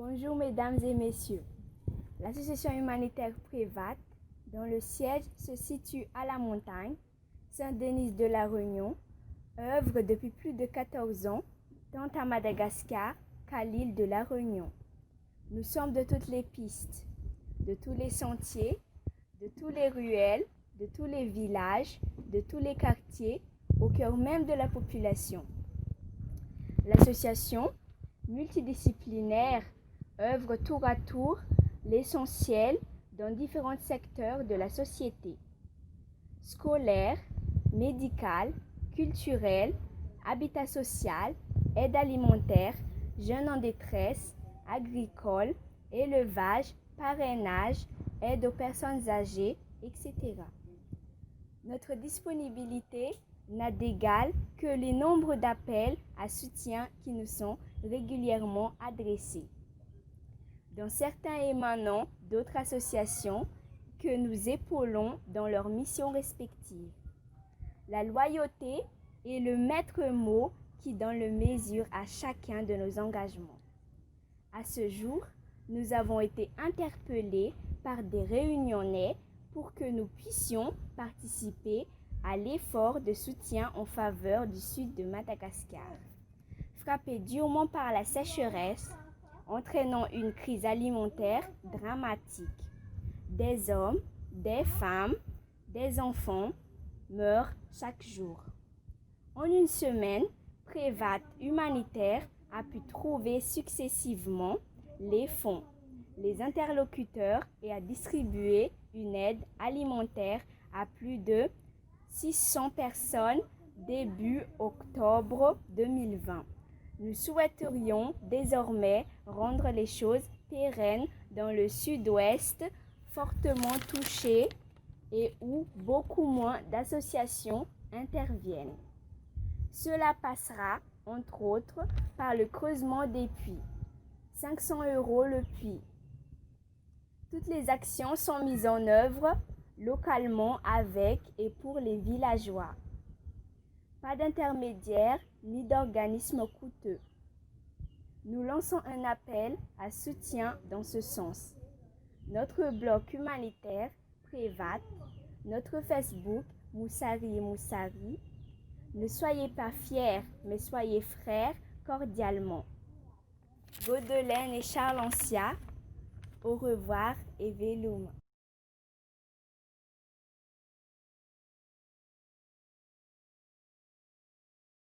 Bonjour mesdames et messieurs. L'association humanitaire Prévat, dont le siège se situe à la montagne, Saint-Denis de la Réunion, œuvre depuis plus de 14 ans, tant à Madagascar qu'à l'île de la Réunion. Nous sommes de toutes les pistes, de tous les sentiers, de tous les ruelles, de tous les villages, de tous les quartiers, au cœur même de la population. L'association multidisciplinaire œuvre tour à tour l'essentiel dans différents secteurs de la société: scolaire, médical, culturel, habitat social, aide alimentaire, jeunes en détresse, agricole, élevage, parrainage, aide aux personnes âgées, etc. Notre disponibilité n'a d'égal que les nombres d'appels à soutien qui nous sont régulièrement adressés. Dont certains émanant d'autres associations que nous épaulons dans leurs missions respectives. La loyauté est le maître mot qui donne le mesure à chacun de nos engagements. À ce jour, nous avons été interpellés par des Réunionnais pour que nous puissions participer à l'effort de soutien en faveur du sud de Madagascar, frappé durement par la sécheresse, entraînant une crise alimentaire dramatique. Des hommes, des femmes, des enfants meurent chaque jour. En une semaine, Prévat Humanitaire a pu trouver successivement les fonds, les interlocuteurs et a distribué une aide alimentaire à plus de 600 personnes début octobre 2020. Nous souhaiterions désormais rendre les choses pérennes dans le sud-ouest fortement touché et où beaucoup moins d'associations interviennent. Cela passera, entre autres, par le creusement des puits. 500 € le puits. Toutes les actions sont mises en œuvre localement avec et pour les villageois. Pas d'intermédiaires ni d'organismes coûteux. Nous lançons un appel à soutien dans ce sens. Notre bloc humanitaire Prévat, notre Facebook Moussari et Moussari. Ne soyez pas fiers, mais soyez frères cordialement. Baudelaine et Charles Ancia, au revoir et Veloum.